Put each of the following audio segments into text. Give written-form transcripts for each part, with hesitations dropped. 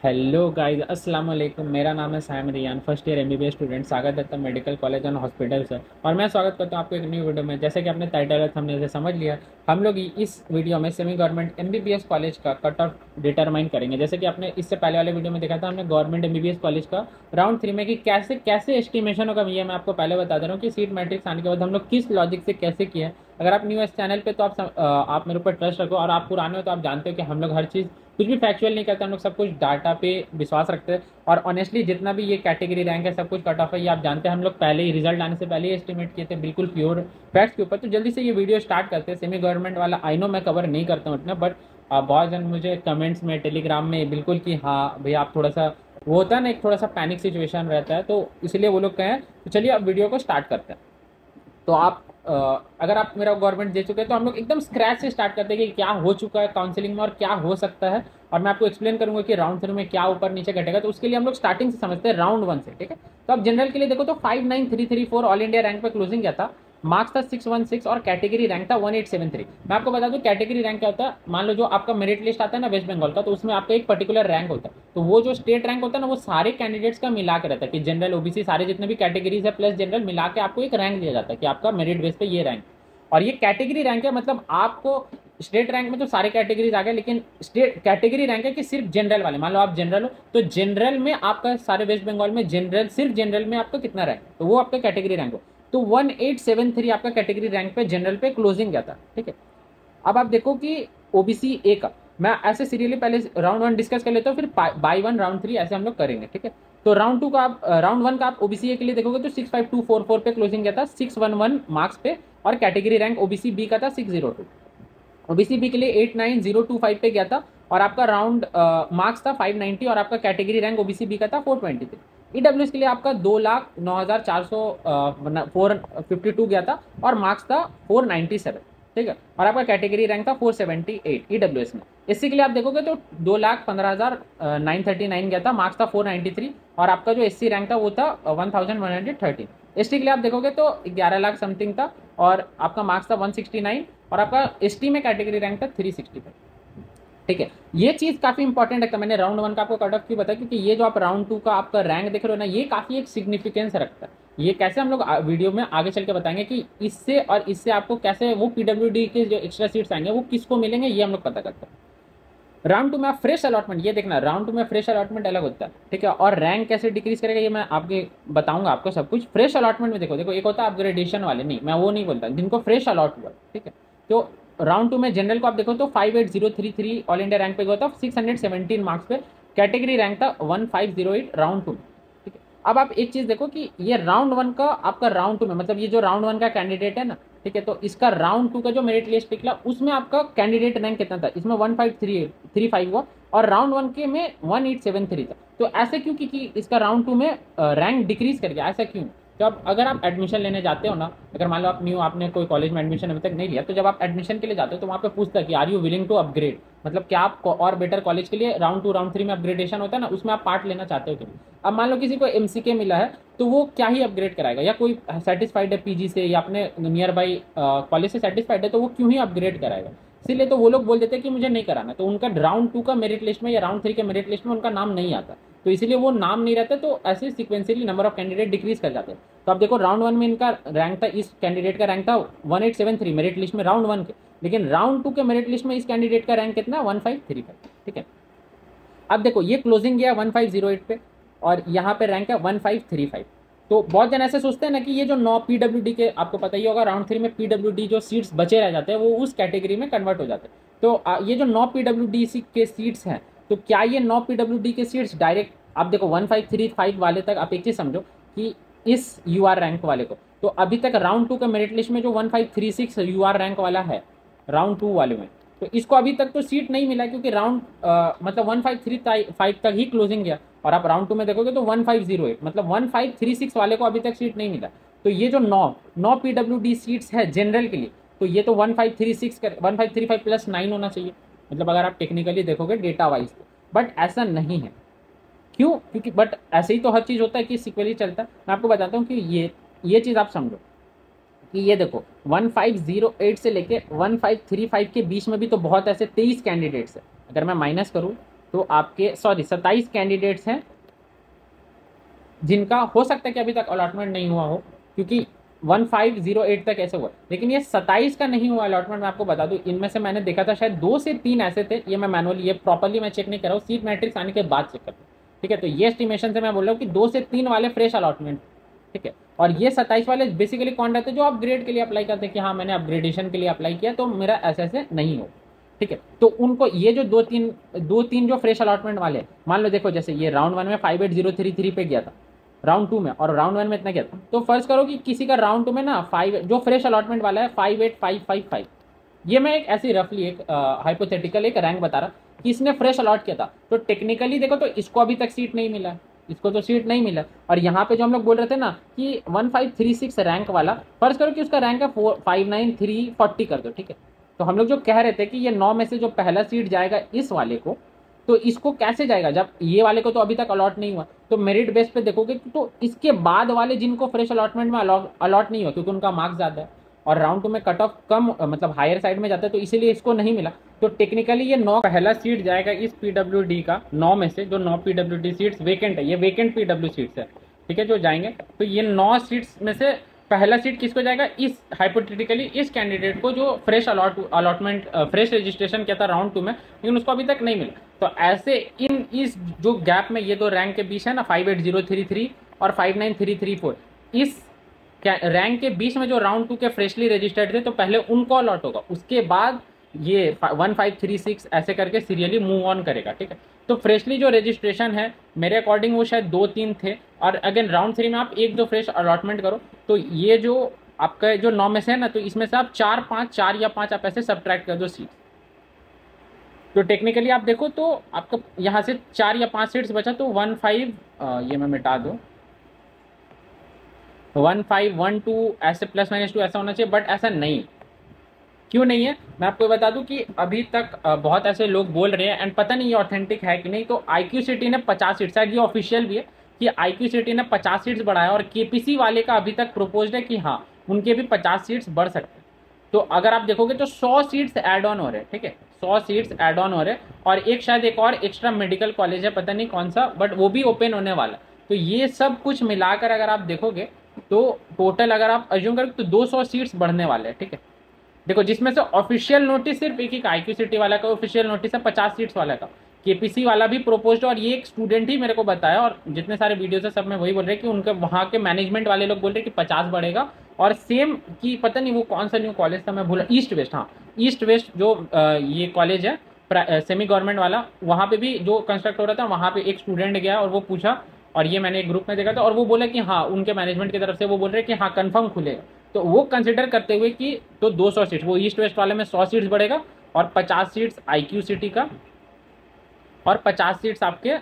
Hello guys, अस्सलाम वालेकुम। मेरा नाम है Sam Rayan, first year MBBS student, स्वागत है मेडिकल कॉलेज एंड हॉस्पिटल से। और मैं स्वागत करता हूँ आपको एक न्यू वीडियो में। जैसे कि आपने टाइटल और थंबनेल से समझ लिया, हम लोग इस वीडियो में सेमी गवर्नमेंट एमबीबीएस कॉलेज का कट ऑफ डिटरमाइन करेंगे। जैसे कि आपने इससे पहले वाले वीडियो में देखा था, हमने गवर्नमेंट एमबीबीएस कॉलेज का राउंड 3 में कि कैसे कैसे एस्टिमेशन होगा, ये मैं आपको पहले बता दे रहा हूँ कि सीट मैट्रिक्स आने के बाद हम लोग किस लॉजिक से कैसे किया है। अगर आप न्यू इस चैनल पे तो आप मेरे ऊपर ट्रस्ट रखो, और आप पुराने हो तो आप जानते हो कि हम लोग हर चीज़ कुछ भी फैक्चुअल नहीं करते, हम लोग सब कुछ डाटा पे विश्वास रखते हैं। और ऑनेस्टली जितना भी ये कैटेगरी रैंक है, सब कुछ कट ऑफ है, ये आप जानते हैं। हम लोग पहले ही रिजल्ट आने से पहले ही एस्टिमेट किए थे, बिल्कुल प्योर फैक्ट्स के ऊपर। तो जल्दी से ये वीडियो स्टार्ट करते हैं। सेमी गवर्नमेंट वाला आई नो मैं कवर नहीं करता हूँ इतना, बट बहुत जन मुझे कमेंट्स में, टेलीग्राम में बिल्कुल कि हाँ भैया आप थोड़ा सा, वो होता है ना, एक थोड़ा सा पैनिक सिचुएशन रहता है, तो इसलिए वो लोग कहें। तो चलिए अब वीडियो को स्टार्ट करते हैं। तो आप अगर आप मेरा गवर्नमेंट दे चुके हैं तो हम लोग एकदम स्क्रैच से स्टार्ट करते हैं कि क्या हो चुका है काउंसलिंग में और क्या हो सकता है। और मैं आपको एक्सप्लेन करूंगा कि राउंड 3 में क्या ऊपर नीचे घटेगा। तो उसके लिए हम लोग स्टार्टिंग से समझते हैं राउंड 1 से, ठीक है। तो आप जनरल के लिए देखो तो 59334 ऑल इंडिया रैंक पे क्लोजिंग गया था। मार्क्स था 616 और कैटेगरी रैंक था 1873। मैं आपको बता दूं कैटेगरी रैंक क्या होता है। मान लो जो आपका मेरिट लिस्ट आता है ना वेस्ट बंगाल का, तो उसमें आपका एक पर्टिकुलर रैंक होता है। तो वो जो स्टेट रैंक होता है ना, वो सारे कैंडिडेट्स का मिला के रहता है कि जनरल, ओबीसी, सारे जितने भी कैटेगरीज है प्लस जनरल मिला के आपको एक रैंक दिया जाता है कि आपका मेरिट बेस पे ये रैंक। और ये कैटेगरी रैंक है, मतलब आपको स्टेट रैंक में तो सारे कैटेगरीज आ गए, लेकिन स्टेट कैटेगरी रैंक है कि सिर्फ जनरल वाले। मान लो आप जनरल हो तो जनरल में आपका सारे वेस्ट बंगाल में जनरल, सिर्फ जनरल में आपका कितना रैंक, तो वो आपका कैटेगरी रैंक हो। तो 1873 आपका कैटेगरी रैंक पे जनरल पे क्लोजिंग गया था, ठीक है। अब आप देखो कि ओबीसी ए का, मैं ऐसे सीरियली पहले राउंड 1 डिस्कस कर लेता हूँ, फिर बाई 1 राउंड 3 ऐसे हम लोग करेंगे, ठीक है। तो राउंड 2 का आप, राउंड 1 का आप ओबीसी ए के लिए देखोगे तो 65244 पे क्लोजिंग गया था, 611 मार्क्स पे। और कैटेगरी रैंक ओबीसी बी का था 602। ओबीसी बी के लिए 89025 पे गया था, और आपका राउंड मार्क्स था 590, और आपका कैटेगरी रैंक ओबीसी बी का था 423। ईडब्ल्यूएस के लिए आपका 2,09,452 गया था, और मार्क्स था 497, ठीक है। और आपका कैटेगरी रैंक था 478 ईडब्ल्यूएस में। एससी के लिए आप देखोगे तो 2,15,939 गया था, मार्क्स था 493, और आपका जो एससी रैंक था वो था 1,113। एसटी के लिए आप देखोगे तो 11 लाख समथिंग था, और आपका मार्क्स था 169, और आपका एसटी में कैटेगरी रैंक था 365, ठीक है। ये चीज काफी इंपॉर्टेंट है। मैंने राउंड 1 का आपको कट ऑफ क्यों बताया, क्योंकि ये जो आप राउंड 2 का आपका रैंक देख रहे हो ना, ये काफी एक सिग्निफिकेंस रखता है। ये कैसे हम लोग वीडियो में आगे चल के बताएंगे कि इससे और इससे आपको कैसे वो पीडब्ल्यूडी के जो एक्स्ट्रा सीट्स आएंगे वो किसको मिलेंगे, ये हम लोग पता करते हैं। राउंड 2 में आप फ्रेश अलॉटमेंट, ये देखना राउंड 2 में फ्रेश अलॉटमेंट अलग होता है, ठीक है। और रैंक कैसे डिक्रीज करेगा ये मैं आपके बताऊंगा आपको सब कुछ। फ्रेश अलॉटमेंट में देखो देखो एक होता है अपग्रेडेशन वाले, नहीं मैं वो नहीं बोलता, जिनको फ्रेश अलॉट हुआ, ठीक है। तो राउंड 2 में जनरल को आप देखो तो 58033 ऑल इंडिया रैंक पे गया था, 617 मार्क्स पे। कैटेगरी रैंक था 1508 राउंड 2, ठीक है। अब आप एक चीज देखो कि ये राउंड 1 का आपका राउंड 2 में, मतलब ये जो राउंड 1 का कैंडिडेट है ना, ठीक है, तो इसका राउंड 2 का जो मेरिट लिस्ट निकला उसमें आपका कैंडिडेट रैंक कितना था, इसमें 1535 हुआ, और राउंड 1 के में 1873 था। तो ऐसे क्यों कि इसका राउंड 2 में रैंक डिक्रीज कर गया, ऐसा क्यों? तो अब अगर आप एडमिशन लेने जाते हो ना, अगर मान लो आप न्यू, आपने कोई कॉलेज में एडमिशन अभी तक नहीं लिया, तो जब आप एडमिशन के लिए जाते हो तो वहाँ पे पूछता है कि are you willing to upgrade, मतलब क्या आप और बेटर कॉलेज के लिए राउंड 2 राउंड 3 में अपग्रेडेशन होता है ना, उसमें आप पार्ट लेना चाहते हो कि नहीं। अब मान लो किसी को एमसीके मिला है, तो वो क्या ही अपग्रेड कराएगा, या कोई सेटिस्फाइड है पीजी से या अपने नियर बाई कॉलेज से सेटिस्फाइड है, तो वो क्यों ही अपग्रेड कराएगा। इसीलिए तो वो लोग बोल देते हैं कि मुझे नहीं कराना, तो उनका राउंड 2 का मेरिट लिस्ट में या राउंड 3 के मेरिट लिस्ट में उनका नाम नहीं आता, तो इसीलिए वो नाम नहीं रहता, तो ऐसे sequentially number of candidate decrease कर जाते हैं। तो आप देखो राउंड 1 में इनका रैंक था, इस कैंडिडेट का रैंक था 1873 मेरिट लिस्ट में राउंड 1 के, लेकिन राउंड 2 के मेरिट लिस्ट में इस कैंडिडेट का रैंक कितना, 1535, ठीक है। अब देखो ये क्लोजिंग गया 1508 पे, और यहाँ पे रैंक है 1535। तो बहुत जन ऐसे सोचते हैं ना कि ये जो 9 पीडब्ल्यूडी के, आपको पता ही होगा राउंड 3 में पीडब्ल्यूडी जो सीट्स बचे रह जाते हैं वो उस कैटेगरी में कन्वर्ट हो जाते हैं। तो ये जो 9 पीडब्ल्यूडी के सीट्स हैं, तो क्या ये 9 पीडब्ल्यूडी के सीट्स डायरेक्ट, आप देखो 1535 वाले तक आप एक चीज समझो कि इस यूआर रैंक वाले को, तो अभी तक राउंड 2 का मेरिट लिस्ट में जो 1536 यूआर रैंक वाला है राउंड 2 वाले में, तो इसको अभी तक तो सीट नहीं मिला, क्योंकि राउंड मतलब 1535 तक ही क्लोजिंग गया। और आप राउंड 2 में देखोगे तो 1508, मतलब 1536 वाले को अभी तक सीट नहीं मिला। तो ये जो 9 पीडब्ल्यूडी सीट्स है जनरल के लिए, तो ये तो 1536 कर 1535 प्लस 9 होना चाहिए, मतलब अगर आप टेक्निकली देखोगे डेटा वाइज, बट ऐसा नहीं है। क्यों? क्योंकि बट ऐसे ही तो हर चीज़ होता है कि सिक्वली चलता है। मैं आपको बताता हूँ कि ये चीज़ आप समझो कि ये देखो 1508 से लेके 1535 के बीच में भी तो बहुत ऐसे 23 कैंडिडेट्स है। अगर मैं माइनस करूँ तो आपके 27 कैंडिडेट्स हैं जिनका हो सकता है कि अभी तक अलॉटमेंट नहीं हुआ हो, क्योंकि 1508 तक ऐसे हुआ, लेकिन ये 27 का नहीं हुआ अलॉटमेंट। मैं आपको बता दूं, इनमें से मैंने देखा था शायद 2 से 3 ऐसे थे, ये मैं मैनुअली, ये प्रॉपर्ली मैं चेक नहीं कर रहा हूँ, सीट मैट्रिक्स आने के बाद चेक करता हूँ, ठीक है। तो ये एस्टिमेशन से मैं बोल रहा हूँ कि 2 से 3 वाले फ्रेश अलॉटमेंट, ठीक है। और ये 27 वाले बेसिकली कौन रहते हैं, जो अपग्रेड के लिए अप्लाई करते हैं कि हाँ मैंने अपग्रेडेशन के लिए अप्लाई किया तो मेरा ऐसे ऐसे नहीं हो, ठीक है। तो उनको ये जो दो तीन जो फ्रेश अलॉटमेंट वाले, मान लो देखो जैसे ये राउंड 1 में 58033 पे गया था, राउंड 2 में, और राउंड 1 में इतना गया था। तो फर्ज करो कि किसी का राउंड 2 में ना 5 जो फ्रेश अलॉटमेंट वाला है 58555, ये मैं एक ऐसी रफली एक हाइपोथेटिकल एक रैंक बता रहा कि इसने फ्रेश अलॉट किया था, तो टेक्निकली देखो तो इसको अभी तक सीट नहीं मिला, इसको तो सीट नहीं मिला। और यहाँ पे जो हम लोग बोल रहे थे ना कि 1536 रैंक वाला, फर्ज करो कि उसका रैंक है 59340 कर दो, ठीक है। तो हम लोग जो कह रहे थे कि ये 9 में से जो पहला सीट जाएगा इस वाले को, तो इसको कैसे जाएगा जब ये वाले को तो अभी तक अलॉट नहीं हुआ, तो मेरिट बेस पे देखोगे तो इसके बाद वाले जिनको फ्रेश अलॉटमेंट में अलॉट नहीं हुआ क्योंकि उनका मार्क्स ज़्यादा है और राउंड 2 में कट ऑफ कम मतलब हायर साइड में जाता है, तो इसीलिए इसको नहीं मिला। तो टेक्निकली ये 9 पहला सीट जाएगा इस पीडब्ल्यूडी का, 9 में से जो 9 पीडब्ल्यूडी सीट्स वेकेंट है, ये वेकेंट पीडब्ल्यू सीट्स है, ठीक है, जो जाएंगे। तो ये 9 सीट्स में से पहला सीट किसको जाएगा, इस हाइपोथेटिकली इस कैंडिडेट को जो फ्रेश अलॉटमेंट फ्रेश रजिस्ट्रेशन किया था राउंड 2 में, लेकिन उसको अभी तक नहीं मिला। तो ऐसे इस जो गैप में ये दो रैंक के बीच है ना 58033 और 59334, इस रैंक के बीच में जो राउंड 2 के फ्रेशली रजिस्टर्ड थे तो पहले उनको अलॉट होगा, उसके बाद ये 1536 ऐसे करके सीरियली मूव ऑन करेगा, ठीक है। तो फ्रेशली जो रजिस्ट्रेशन है मेरे अकॉर्डिंग वो शायद 2-3 थे, और अगेन राउंड 3 में आप 1-2 फ्रेश अलॉटमेंट करो, तो ये जो आपका जो 9 में से है ना, तो इसमें से आप 4 या 5 आप ऐसे सब्ट्रैक्ट कर दो सीट। तो टेक्निकली आप देखो तो आपका यहाँ से 4 या 5 सीट्स बचा, तो 15 ये मैं मिटा दूँ, 1512 ऐसे +-2 ऐसा होना चाहिए, बट ऐसा नहीं। क्यों नहीं है मैं आपको बता दूं कि अभी तक बहुत ऐसे लोग बोल रहे हैं, एंड पता नहीं ये ऑथेंटिक है कि नहीं। तो IQ सिटी ने 50 सीट्स, शायद ये ऑफिशियल भी है कि IQ सिटी ने 50 सीट्स बढ़ाया, और KPC वाले का अभी तक प्रोपोज्ड है कि हाँ उनके भी 50 सीट्स बढ़ सकते हैं। तो अगर आप देखोगे तो 100 सीट्स ऐड ऑन हो रहे हैं, ठीक है, 100 सीट्स ऐड ऑन हो रहे हैं, और एक शायद एक और एक्स्ट्रा मेडिकल कॉलेज है, पता नहीं कौन सा, बट वो भी ओपन होने वाला। तो ये सब कुछ मिलाकर अगर आप देखोगे तो टोटल अगर आप अज्यूम करोगे तो 200 सीट्स बढ़ने वाले हैं, ठीक है। देखो जिसमें से ऑफिशियल नोटिस सिर्फ एक ही IQ सिटी वाला का ऑफिशियल नोटिस है 50 सीट्स वाला का, KPC वाला भी प्रोपोज्ड, और ये एक स्टूडेंट ही मेरे को बताया, और जितने सारे वीडियोस है सब में वही बोल रहे हैं कि उनके वहाँ के मैनेजमेंट वाले लोग बोल रहे हैं कि 50 बढ़ेगा। और सेम कि पता नहीं वो कौन सा न्यू कॉलेज था मैं भूला, ईस्ट वेस्ट, हाँ ईस्ट वेस्ट जो ये कॉलेज है सेमी गवर्नमेंट वाला, वहाँ पे भी जो कंस्ट्रक्ट हो रहा था वहाँ पे एक स्टूडेंट गया और वो पूछा, और ये मैंने एक ग्रुप में देखा था, और वो बोला कि हाँ उनके मैनेजमेंट की तरफ से वो बोल रहे हैं कि हाँ कंफर्म खुलेगा। तो वो कंसिडर करते हुए कि तो 200 सीट्स वो ईस्ट वेस्ट वाले में 100 सीट्स बढ़ेगा, और 50 सीट्स IQ सिटी का, और 50 सीट्स आपके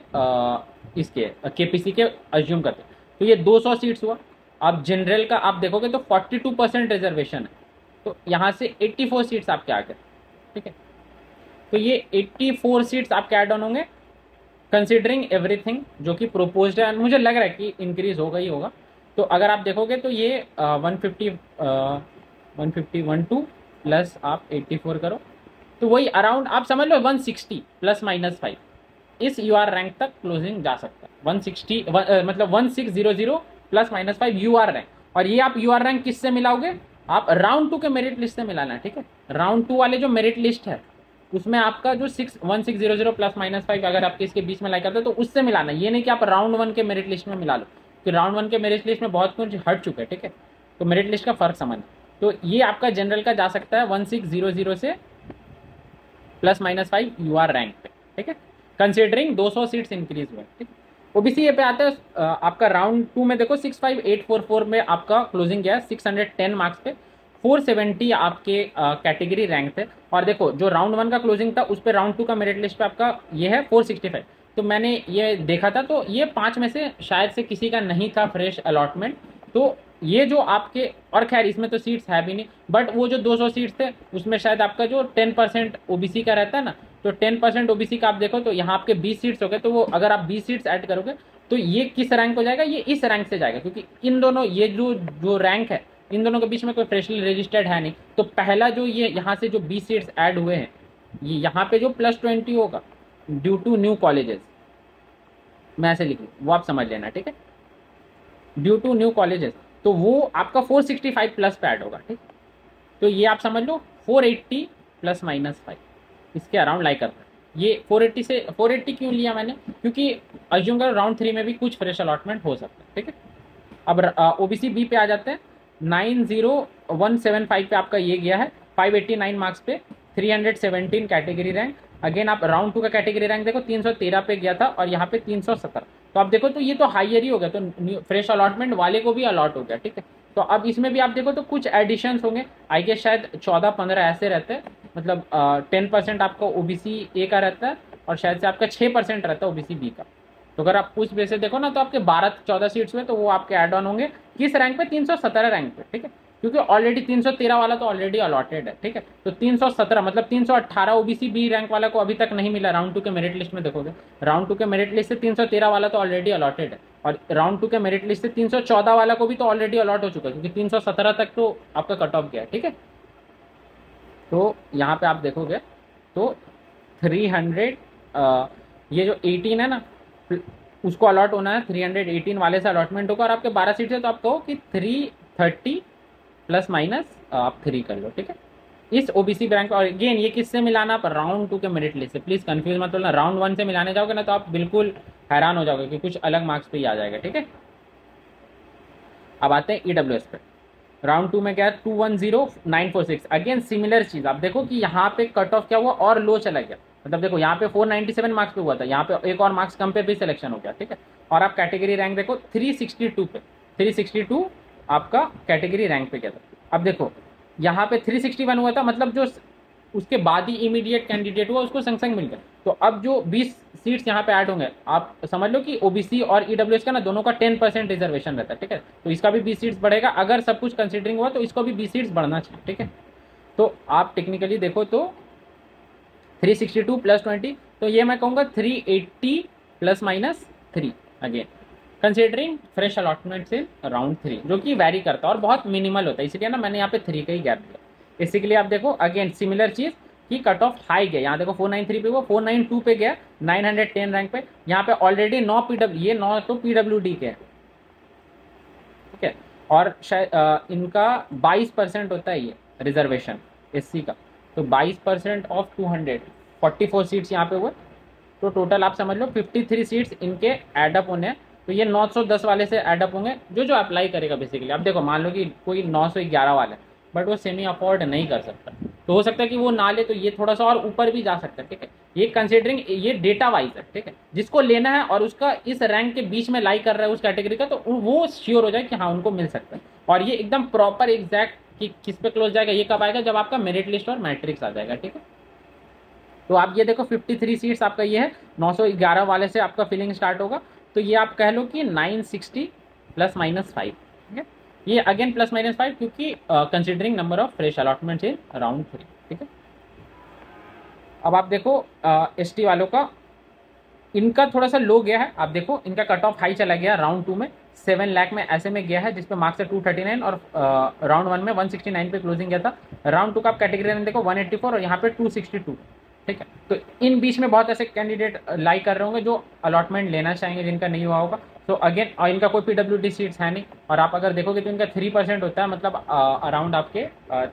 इसके KPC के अज्यूम करते, तो ये 200 सीट्स हुआ। अब जनरल का आप देखोगे तो 42% रिजर्वेशन है, तो यहाँ से 84 सीट्स आपके आ गए, ठीक है। तो ये 84 सीट्स आपके ऐड ऑन होंगे कंसिडरिंग एवरीथिंग जो कि प्रोपोज्ड है, मुझे लग रहा है कि इंक्रीज होगा ही होगा। तो अगर आप देखोगे तो ये 150 प्लस आप 84 करो, तो वही अराउंड आप समझ लो 160 ±5 इस UR रैंक तक क्लोजिंग जा सकता है। 160 मतलब 1600 ±5 UR रैंक, और ये आप UR रैंक किससे मिलाओगे, आप राउंड 2 के मेरिट लिस्ट से मिलाना है, ठीक है। राउंड 2 वाले जो मेरिट लिस्ट है उसमें आपका जो 1600 ±5 अगर आपके इसके बीच में लाइक करते हो तो उससे मिलाना, ये नहीं कि आप राउंड 1 के मेरिट लिस्ट में मिला लो, कि राउंड 1 के मेरिट लिस्ट में बहुत कुछ हट चुका है, ठीक है। तो मेरिट लिस्ट का फर्क समझ, तो ये आपका जनरल का जा सकता है 1600 से ±5 UR रैंक पे, ठीक है, कंसिडरिंग 200 सीट्स इंक्रीज हुए, ठीक है। OBC ये पे आता है आपका राउंड 2 में देखो 65844 में आपका क्लोजिंग गया 610 मार्क्स पे, 470 आपके कैटेगरी रैंक थे, और देखो जो राउंड 1 का क्लोजिंग था उस पर राउंड 2 का मेरिट लिस्ट पे आपका ये है 465। तो मैंने ये देखा था तो ये 5 में से शायद से किसी का नहीं था फ्रेश अलॉटमेंट, तो ये जो आपके, और खैर इसमें तो सीट्स है भी नहीं, बट वो जो 200 सीट्स थे उसमें शायद आपका जो 10% OBC का रहता है ना, तो 10% OBC का आप देखो तो यहाँ आपके 20 सीट्स हो गए, तो वो अगर आप 20 सीट्स ऐड करोगे तो ये किस रैंक हो जाएगा, ये इस रैंक से जाएगा, क्योंकि इन दोनों ये जो रैंक है इन दोनों के बीच में कोई फ्रेशली रजिस्टर्ड है नहीं। तो पहला जो ये यहाँ से जो 20 सीट्स ऐड हुए हैं, ये यहाँ पे जो +20 होगा ड्यू टू न्यू कॉलेजेस, मैं ऐसे लिख लूँ, वो आप समझ लेना, ठीक है। ड्यू टू न्यू कॉलेजेस, तो वो आपका 465 प्लस पे ऐड होगा, ठीक। तो ये आप समझ लो 480 प्लस माइनस 5 इसके अराउंड लाई करता है। ये 480 से 480 क्यों लिया मैंने, क्योंकि अज्यूम करो राउंड 3 में भी कुछ फ्रेश अलॉटमेंट हो सकता है, ठीक है। अब ओबीसी बी पे आ जाते हैं। 90175 पे आपका ये गया है, 589 मार्क्स पे, 317 कैटेगरी रैंक। अगेन आप राउंड 2 का कैटेगरी रैंक देखो 313 पे गया था और यहाँ पे 317। तो आप देखो तो ये तो हाइयर ही हो गया, तो फ्रेश अलॉटमेंट वाले को भी अलॉट हो गया, ठीक है। तो अब इसमें भी आप देखो तो कुछ एडिशंस होंगे, आई गेस शायद 14-15 ऐसे रहते हैं, मतलब 10% आपका ओबीसी ए का रहता है और शायद से आपका 6% रहता है ओबीसी बी का। तो अगर आप उस बेस से देखो ना तो आपके 12-14 सीट्स में तो वो आपके ऐड ऑन होंगे किस रैंक पे, 317 रैंक पे, ठीक है। क्योंकि ऑलरेडी 313 वाला तो ऑलरेडी अलॉटेड है, ठीक है। तो 317 मतलब 318 ओबीसी बी रैंक वाला को अभी तक नहीं मिला। राउंड 2 के मेरिट लिस्ट में देखोगे, राउंड 2 के मेरिट लिस्ट से 313 वाला तो ऑलरेडी अलॉटेड है, और राउंड 2 के मेरिट लिस्ट से 314 वाला को भी तो ऑलरेडी अलॉट हो चुका है, क्योंकि 317 तक तो आपका कट ऑफ गया है, ठीक है। तो यहाँ पे आप देखोगे तो 300 ये जो 18 है ना उसको अलॉट होना है, 318 वाले से अलॉटमेंट होगा, और आपके 12 सीट है तो आप कहो कि 330 प्लस माइनस आप 3 कर लो, ठीक है, इस ओबीसी रैंक। और अगेन ये किससे मिलाना, पर राउंड 2 के मेरिट लिस्ट से, प्लीज कंफ्यूज मत होना। राउंड 1 से मिलाने जाओगे ना तो आप बिल्कुल हैरान हो जाओगे कि कुछ अलग मार्क्स पे ही आ जाएगा, ठीक है। अब आते हैं ईडब्ल्यूएस पे। राउंड 2 में क्या है, 210946। अगेन सिमिलर चीज, आप देखो कि यहाँ पे कट ऑफ क्या हुआ और लो चला गया, मतलब देखो यहाँ पे 497 मार्क्स पे हुआ था, यहाँ पे एक और मार्क्स कम पे भी सिलेक्शन हो गया, ठीक है। और आप कैटेगरी रैंक देखो 362 पे, 362 आपका कैटेगरी रैंक पे गया था। अब देखो यहाँ पे 361 हुआ था, मतलब जो उसके बाद ही इमीडिएट कैंडिडेट हुआ उसको संग संग मिल गया। तो अब जो 20 सीट्स यहाँ पे ऐड होंगे, आप समझ लो कि ओबीसी और ईडब्ल्यूएस का ना दोनों का 10% रिजर्वेशन रहता है, ठीक है। तो इसका भी 20 सीट्स बढ़ेगा, अगर सब कुछ कंसिडरिंग हुआ तो इसको भी 20 सीट्स बढ़ना चाहिए, ठीक है। तो आप टेक्निकली देखो तो 362 प्लस 20, तो ये मैं कहूँगा 380 plus minus 3 again considering fresh allotment in round 3, जो कि वैरी करता है और बहुत मिनिमल होता है, इसलिए ना मैंने यहाँ पे 3 का ही गैप दिया। इसी के लिए आप देखो अगेन सिमिलर चीज कि कट ऑफ हाई गया, यहाँ देखो 493 पे हुआ, 492 पे गया, 910 रैंक पे। यहाँ पे ऑलरेडी 9 पीडब्ल्यू, ये 9 तो पीडब्ल्यूडी के, ठीक है। और शायद इनका 22% होता है ये रिजर्वेशन एससी का, तो 22% ऑफ 200, 44 सीट्स यहाँ पे हुए। तो टोटल आप समझ लो 53 सीट्स इनके एडअप होने हैं। तो ये 910 वाले से एडअप होंगे, जो अप्लाई करेगा बेसिकली। अब देखो मान लो कि कोई 911 वाला है बट वो सेमी अफोर्ड नहीं कर सकता, तो हो सकता है कि वो ना ले, तो ये थोड़ा सा और ऊपर भी जा सकता है, ठीक है। ये कंसिडरिंग ये डेटा वाइज है, ठीक है। जिसको लेना है और उसका इस रैंक के बीच में लाई कर रहा है उस कैटेगरी का, तो वो श्योर हो जाए कि हाँ उनको मिल सकता है। और ये एकदम प्रॉपर एग्जैक्ट कि किस पे क्लोज जाएगा ये कब आएगा, जब आपका मेरिट लिस्ट और मैट्रिक्स आ जाएगा, ठीक है। तो आप ये देखो 53 सीट्स आपका ये है, 911 वाले से आपका फिलिंग स्टार्ट होगा। तो ये आप कह लो कि 960 प्लस माइनस 5, ठीक है। ये अगेन प्लस माइनस 5 क्योंकि considering number of fresh allotment in round 3, ठीक है। अब आप देखो एसटी वालों का, इनका थोड़ा सा लो गया है। आप देखो इनका कट ऑफ हाई चला गया राउंड 2 में 7 लाख में ऐसे में गया है, जिसपे मार्क्स है 239 और राउंड 1 में 169 पे क्लोजिंग गया था। राउंड 2 का आप कैटेगरी में देखो 184 और यहाँ पे 262, ठीक है। तो इन बीच में बहुत ऐसे कैंडिडेट लाई कर रहे होंगे जो अलॉटमेंट लेना चाहेंगे, जिनका नहीं हुआ होगा। तो अगेन इनका कोई पीडब्ल्यूडी सीट्स है नहीं, और आप अगर देखोगे तो इनका 3% होता है, मतलब अराउंड आपके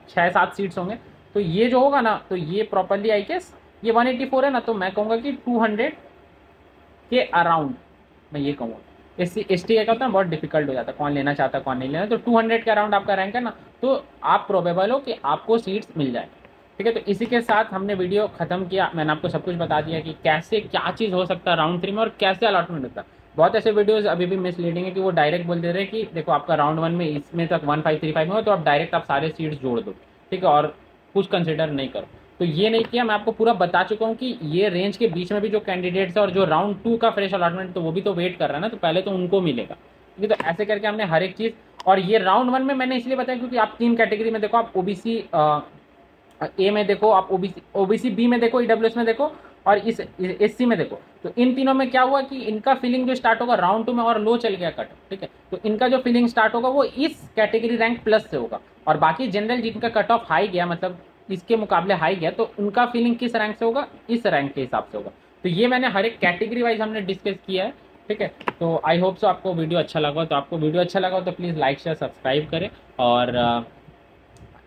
6-7 सीट्स होंगे। तो ये जो होगा ना, तो ये प्रॉपरली आई गेस ये 184 है ना, तो मैं कहूँगा कि 200 के अराउंड मैं ये कहूँगा। एस टी का होता है बहुत डिफिकल्ट हो जाता है, कौन लेना चाहता है कौन नहीं लेना। तो 200 के अराउंड आपका रैंक है ना, तो आप प्रोबेबल हो कि आपको सीट्स मिल जाए, ठीक है। तो इसी के साथ हमने वीडियो खत्म किया। मैंने आपको सब कुछ बता दिया कि कैसे क्या चीज़ हो सकता है राउंड 3 में और कैसे अलॉटमेंट होता है। बहुत ऐसे वीडियोस अभी भी मिसलीडिंग है कि वो डायरेक्ट बोल दे रहे हैं कि देखो आपका राउंड 1 में इसमें तक 1535 में हो तो आप डायरेक्ट आप सारे सीट्स जोड़ दो, ठीक है, और कुछ कंसिडर नहीं करो। तो ये नहीं किया, मैं आपको पूरा बता चुका हूँ कि ये रेंज के बीच में भी जो कैंडिडेट्स है और जो राउंड 2 का फ्रेश अलॉटमेंट तो वो भी तो वेट कर रहा है ना, तो पहले तो उनको मिलेगा, ठीक है। तो ऐसे करके हमने हर एक चीज़, और ये राउंड 1 में मैंने इसलिए बताया क्योंकि आप 3 कैटेगरी में देखो, आप ओबीसी ए में देखो, आप ओबीसी बी में देखो, ईडब्ल्यूएस में देखो, और इस एससी में देखो। तो इन तीनों में क्या हुआ कि इनका फिलिंग जो स्टार्ट होगा राउंड 2 में और लो चल गया कट, ठीक है। तो इनका जो फिलिंग स्टार्ट होगा वो इस कैटेगरी रैंक प्लस से होगा, और बाकी जनरल जिनका कट ऑफ हाई गया, मतलब इसके मुकाबले हाई गया, तो उनका फीलिंग किस रैंक से होगा, इस रैंक के हिसाब से होगा। तो ये मैंने हर एक कैटेगरी वाइज हमने डिस्कस किया है, ठीक है। तो आई होप सो आपको वीडियो अच्छा लगा, तो आपको वीडियो अच्छा लगा तो प्लीज़ लाइक शेयर सब्सक्राइब करें, और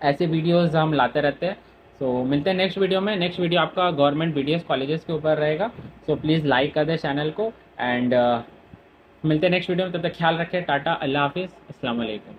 ऐसे वीडियोस हम लाते रहते हैं। सो मिलते हैं नेक्स्ट वीडियो में। नेक्स्ट वीडियो आपका गवर्नमेंट बीडीएस कॉलेजेस के ऊपर रहेगा। सो प्लीज़ लाइक कर दें चैनल को, एंड मिलते हैं नेक्स्ट वीडियो में। तब तक ख्याल रखें। टाटा, अल्लाह हाफिज़, अस्सलाम वालेकुम।